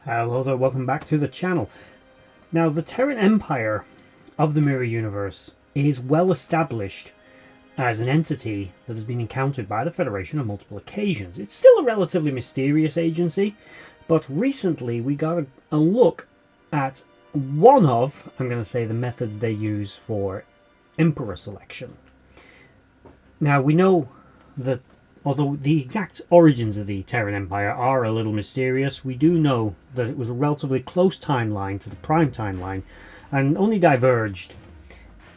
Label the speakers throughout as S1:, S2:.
S1: Hello there, welcome back to the channel. Now, the Terran Empire of the Mirror Universe is well established as an entity that has been encountered by the Federation on multiple occasions. It's still a relatively mysterious agency, but recently we got a look at one of, I'm going to say, the methods they use for Emperor selection. Now, we know that although the exact origins of the Terran Empire are a little mysterious, we do know that it was a relatively close timeline to the Prime timeline and only diverged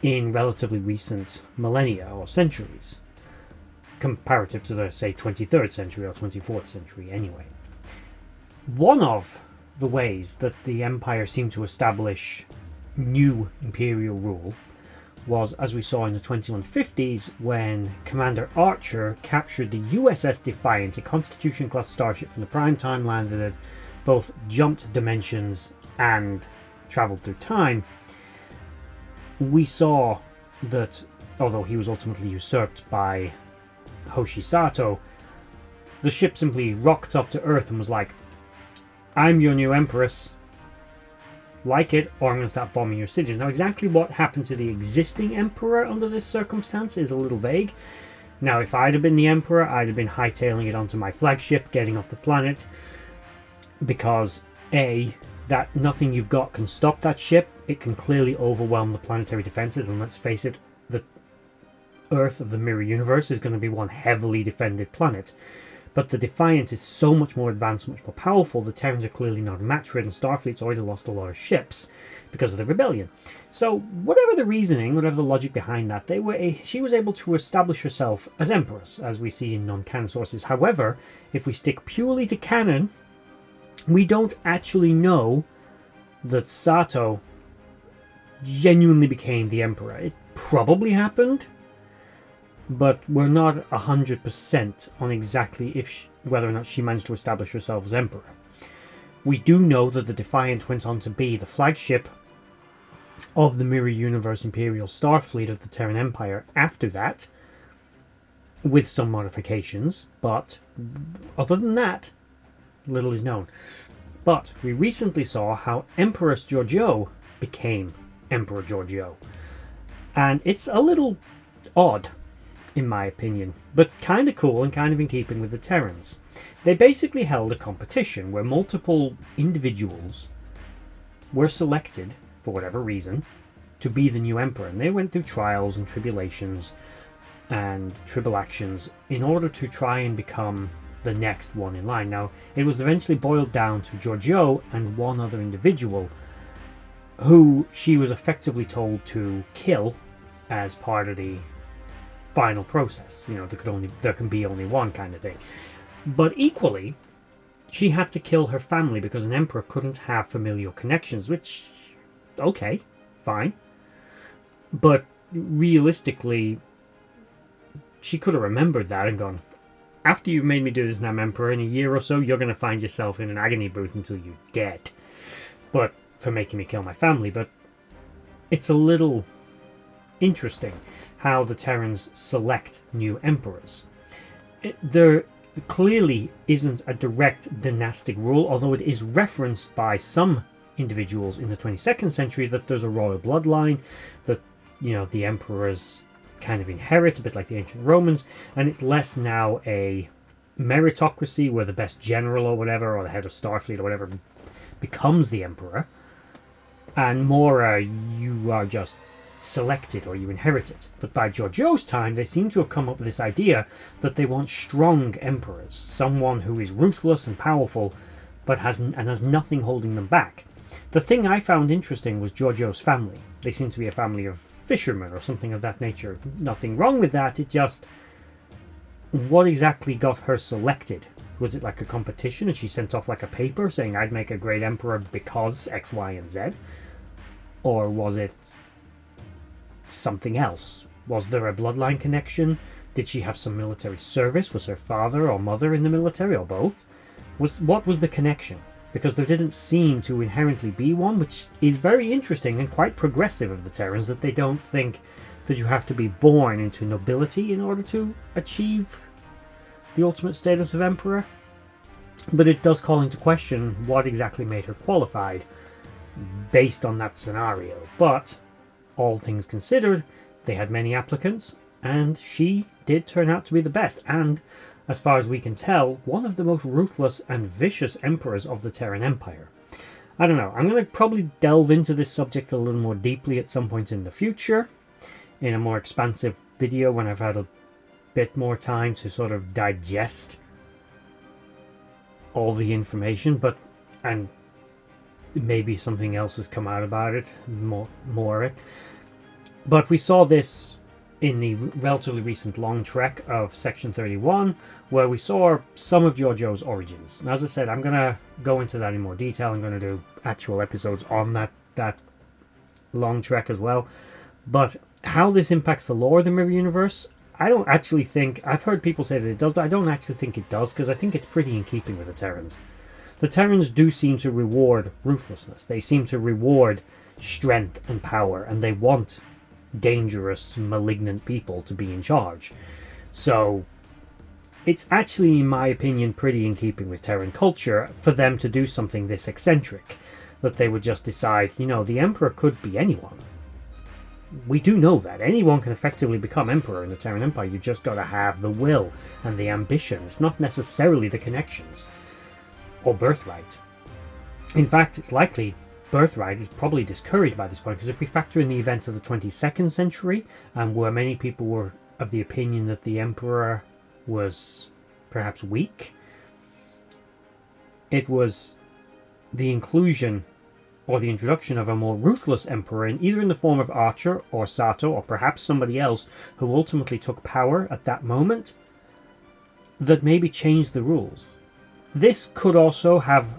S1: in relatively recent millennia or centuries, comparative to the, say, 23rd century or 24th century anyway. One of the ways that the Empire seemed to establish new imperial rule was, as we saw in the 2150s, when Commander Archer captured the USS Defiant, a Constitution-class starship from the Prime timeline that had both jumped dimensions and travelled through time. We saw that, although he was ultimately usurped by Hoshi Sato, the ship simply rocked up to Earth and was like, "I'm your new Empress. Like it, or I'm going to start bombing your cities." Now, exactly what happened to the existing Emperor under this circumstance is a little vague. Now, if I'd have been the Emperor, I'd have been hightailing it onto my flagship, getting off the planet, because A, that nothing you've got can stop that ship. It can clearly overwhelm the planetary defenses, and let's face it, the Earth of the Mirror Universe is going to be one heavily defended planet. But the Defiant is so much more advanced, much more powerful. The Terrans are clearly not a match for it, and Starfleet's already lost a lot of ships because of the rebellion. So, whatever the reasoning, whatever the logic behind that, she was able to establish herself as Empress, as we see in non-canon sources. However, if we stick purely to canon, we don't actually know that Sato genuinely became the Emperor. It probably happened, but we're not 100% on exactly whether or not she managed to establish herself as Emperor. We do know that the Defiant went on to be the flagship of the Mirror Universe Imperial Starfleet of the Terran Empire after that, with some modifications, but other than that, little is known. But we recently saw how Empress Georgiou became Emperor Georgiou, and it's a little odd, in my opinion, but kind of cool and kind of in keeping with the Terrans. They basically held a competition where multiple individuals were selected, for whatever reason, to be the new Emperor, and they went through trials and tribulations and tribulations in order to try and become the next one in line. Now, it was eventually boiled down to Georgiou and one other individual who she was effectively told to kill as part of the final process. You know, there can be only one kind of thing. But equally, she had to kill her family because an emperor couldn't have familial connections, which, okay, fine. But realistically, she could have remembered that and gone, after you've made me do this and I'm emperor, in a year or so, you're going to find yourself in an agony booth until you're dead. But for making me kill my family. But it's a little interesting how the Terrans select new emperors. There clearly isn't a direct dynastic rule, although it is referenced by some individuals in the 22nd century that there's a royal bloodline, that, you know, the emperors kind of inherit, a bit like the ancient Romans, and it's less now a meritocracy where the best general or whatever, or the head of Starfleet or whatever, becomes the emperor, and more you are just selected or you inherit it. But by Georgiou's time, they seem to have come up with this idea that they want strong emperors, someone who is ruthless and powerful, but has nothing holding them back. The thing I found interesting was Georgiou's family. They seem to be a family of fishermen or something of that nature. Nothing wrong with that. It just, what exactly got her selected? Was it like a competition and she sent off like a paper saying I'd make a great emperor because X, Y, and Z? Or was it something else? Was there a bloodline connection? Did she have some military service? Was her father or mother in the military, or both? What was the connection? Because there didn't seem to inherently be one, which is very interesting and quite progressive of the Terrans, that they don't think that you have to be born into nobility in order to achieve the ultimate status of emperor. But it does call into question what exactly made her qualified based on that scenario. But all things considered, they had many applicants, and she did turn out to be the best, and as far as we can tell, one of the most ruthless and vicious emperors of the Terran Empire. I don't know, I'm going to probably delve into this subject a little more deeply at some point in the future, in a more expansive video when I've had a bit more time to sort of digest all the information, and maybe something else has come out about it, more of it. But we saw this in the relatively recent long trek of Section 31, where we saw some of Giorgio's origins. And as I said, I'm going to go into that in more detail. I'm going to do actual episodes on that long trek as well. But how this impacts the lore of the Mirror Universe, I don't actually think... I've heard people say that it does, but I don't actually think it does, because I think it's pretty in keeping with the Terrans. The Terrans do seem to reward ruthlessness. They seem to reward strength and power, and they want dangerous, malignant people to be in charge. So it's actually, in my opinion, pretty in keeping with Terran culture for them to do something this eccentric, that they would just decide, you know, the Emperor could be anyone. We do know that anyone can effectively become Emperor in the Terran Empire. You just got to have the will and the ambitions, not necessarily the connections or birthright. In fact, it's likely birthright is probably discouraged by this point, because if we factor in the events of the 22nd century, where many people were of the opinion that the Emperor was perhaps weak, it was the inclusion or the introduction of a more ruthless emperor, either in the form of Archer or Sato or perhaps somebody else who ultimately took power at that moment, that maybe changed the rules. This could also have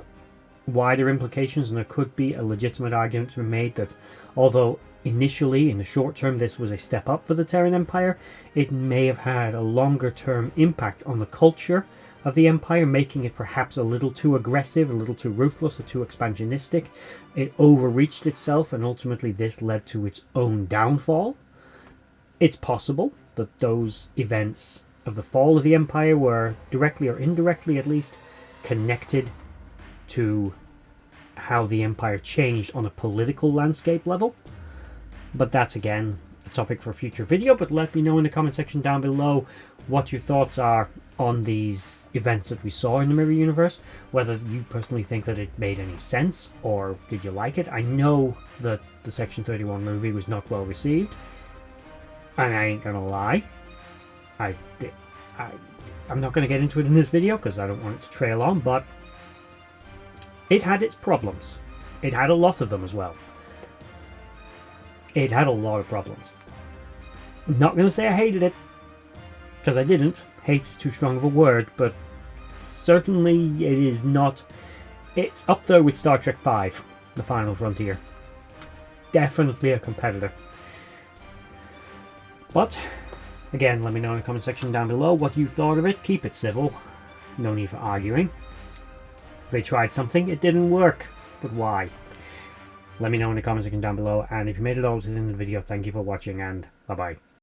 S1: wider implications, and there could be a legitimate argument to be made that although initially in the short term this was a step up for the Terran Empire, it may have had a longer term impact on the culture of the Empire, making it perhaps a little too aggressive, a little too ruthless, or too expansionistic. It overreached itself, and ultimately this led to its own downfall. It's possible that those events of the fall of the Empire were directly or indirectly at least connected to how the Empire changed on a political landscape level. But that's again a topic for a future video. But let me know in the comment section down below what your thoughts are on these events that we saw in the Mirror Universe. Whether you personally think that it made any sense, or did you like it. I know that the Section 31 movie was not well received, and I ain't gonna lie, I'm not going to get into it in this video because I don't want it to trail on, but it had its problems. It had a lot of them as well. It had a lot of problems. I'm not going to say I hated it, because I didn't. Hate is too strong of a word, but certainly it is not... It's up there with Star Trek V, The Final Frontier. It's definitely a competitor. But again, let me know in the comment section down below what you thought of it. Keep it civil. No need for arguing. They tried something, it didn't work. But why? Let me know in the comment section down below. And if you made it all to the end of the video, thank you for watching, and bye-bye.